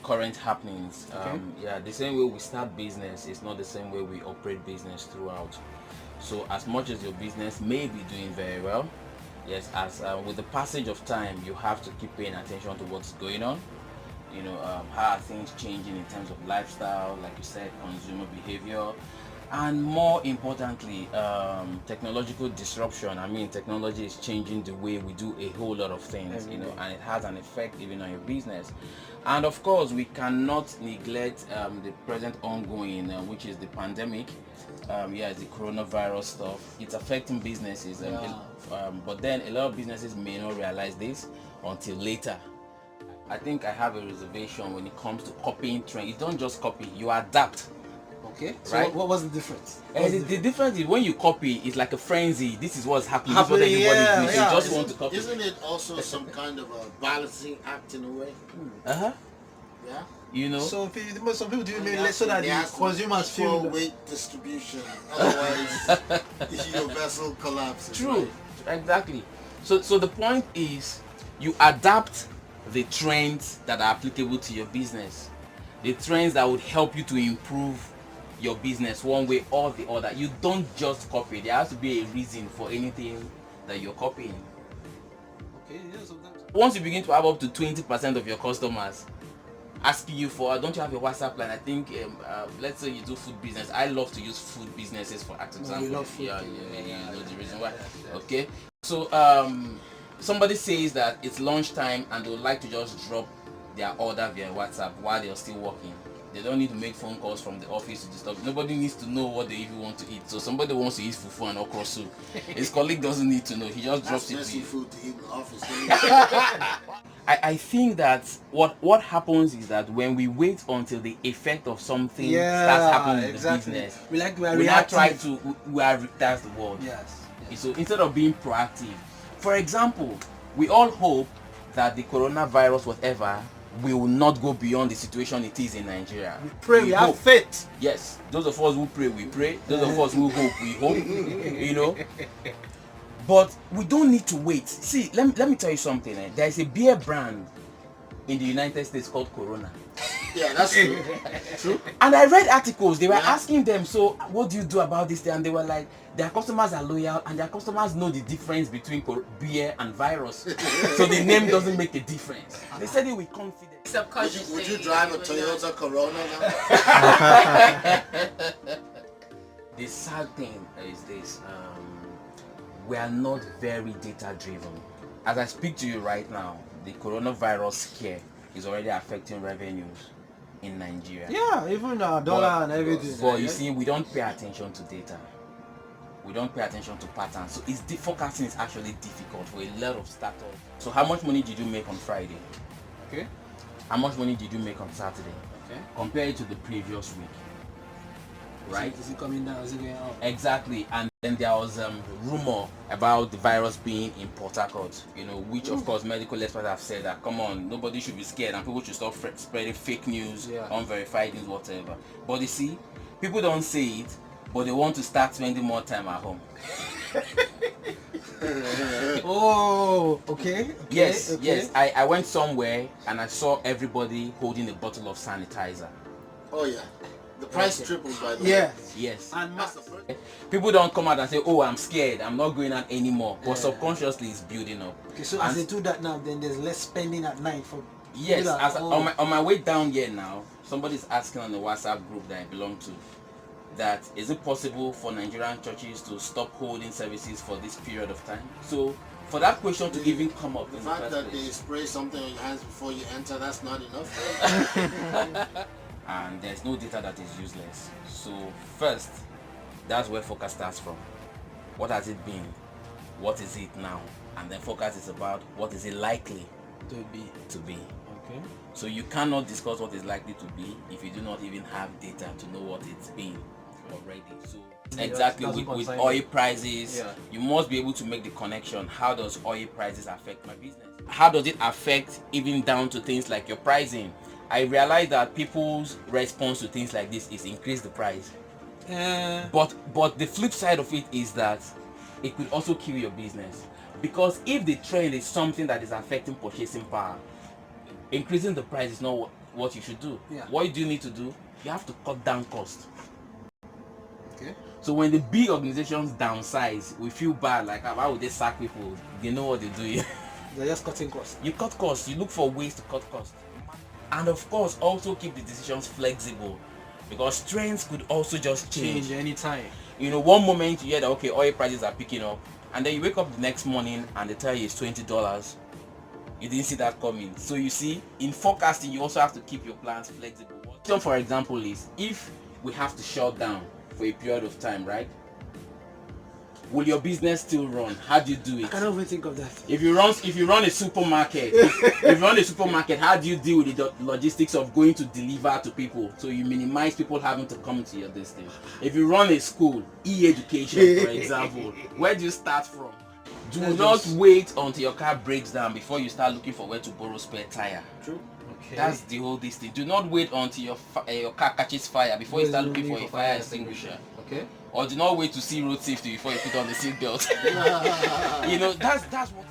current happenings. Okay. Yeah, the same way we start business is not the same way we operate business throughout. So as much as your business may be doing very well, yes, as with the passage of time, you have to keep paying attention to what's going on. How are things changing in terms of lifestyle, like you said, consumer behavior, and more importantly, technological disruption. I mean, technology is changing the way we do a whole lot of things, and it has an effect even on your business. And of course, we cannot neglect the present ongoing, which is the pandemic. It's the coronavirus stuff. It's affecting businesses, but then a lot of businesses may not realize this until later. I think I have a reservation when it comes to copying trend. You don't just copy, you adapt. Okay. So Right? what was the difference? The difference is when you copy, it's like a frenzy. This is what's happening. This is what everybody's doing. So you just want to copy. Isn't it also some kind of a balancing act in a way? Yeah. So some people do it so that the consumers feel weight distribution. Otherwise, your vessel collapses. True. Right? Exactly. So the point is, you adapt the trends that are applicable to your business, the trends that would help you to improve your business one way or the other. You don't just copy. There has to be a reason for anything that you're copying. Okay, sometimes. Once you begin to have up to 20% of your customers asking you for, don't you have a WhatsApp line? I think, let's say you do food business. I love to use food businesses for example. You love food. You know the reason why. Okay. So somebody says that it's lunchtime and they would like to just drop their order via WhatsApp while they're still working. They don't need to make phone calls from the office to disturb. Nobody needs to know what they even want to eat. So somebody wants to eat fufu and okra soup. His colleague doesn't need to know. He just drops it to you. Food to eat in the office. I think that what happens is that when we wait until the effect of something starts happening in the business, we not try to that's the word. Yes. So instead of being proactive, for example, we all hope that the coronavirus, whatever, will not go beyond the situation it is in Nigeria. We pray, we have faith. Yes, those of us who pray, we pray. Those of us who hope, we hope. But we don't need to wait. See, let me tell you something. There is a beer brand in the United States called Corona. Yeah, that's true. True. And I read articles. They were asking them, so what do you do about this? And they were like, their customers are loyal and their customers know the difference between beer and virus. So the name doesn't make a difference. They said it with confidence. Would you drive a Toyota Corona now? The sad thing is this. We are not very data driven. As I speak to you right now, the coronavirus scare is already affecting revenues in Nigeria. Yeah, even dollar and everything. But you see, we don't pay attention to data. We don't pay attention to patterns. So forecasting is actually difficult for a lot of startups. So how much money did you make on Friday? Okay. How much money did you make on Saturday? Okay. Compare it to the previous week. Right? Is it coming down? Is it going up? Exactly. And then there was rumor about the virus being in Port Harcourt, which of course medical experts have said that, come on, nobody should be scared and people should stop spreading fake news, unverified news, whatever. But you see, people don't say it, but they want to start spending more time at home. Oh, okay. Yes. I went somewhere and I saw everybody holding a bottle of sanitizer. Oh yeah. The price tripled by the way. Yes. And people don't come out and say, oh, I'm scared, I'm not going out anymore. But subconsciously it's building up. Okay, so as they do that now, then there's less spending at night for yes. On my way down here now, somebody's asking on the WhatsApp group that I belong to, that is it possible for Nigerian churches to stop holding services for this period of time? So for that question to even come up, the fact that they spray something on your hands before you enter, that's not enough. And there's no data that is useless. So first, that's where focus starts from. What has it been? What is it now? And then focus is about what is it likely to be. Okay. So you cannot discuss what is likely to be if you do not even have data to know what it's been already. So exactly with oil prices, you must be able to make the connection. How does oil prices affect my business? How does it affect even down to things like your pricing? I realize that people's response to things like this is increase the price. But the flip side of it is that it could also kill your business, because if the trend is something that is affecting purchasing power, increasing the price is not what you should do. Yeah. What do you need to do? You have to cut down cost. Okay. So when the big organizations downsize, we feel bad, like why would they sack people? They know what they're doing. They're just cutting costs. You cut costs, you look for ways to cut costs. And of course, also keep the decisions flexible, because trends could also just change. Anytime. You know, one moment you hear that, okay, oil prices are picking up, and then you wake up the next morning and they tell you it's $20. You didn't see that coming. So you see, in forecasting, you also have to keep your plans flexible. So for example is, if we have to shut down for a period of time, right? Will your business still run? How do you do it? I cannot even think of that. If you run a supermarket, how do you deal with the logistics of going to deliver to people? So you minimize people having to come to your destiny. If you run a school, e-education, for example, where do you start from? Do not wait until your car breaks down before you start looking for where to borrow spare tire. True. Okay. That's the whole this thing. Do not wait until your car catches fire before you start looking for a fire extinguisher. Okay. Or do not wait to see road safety before you put on the seatbelt. You know, that's what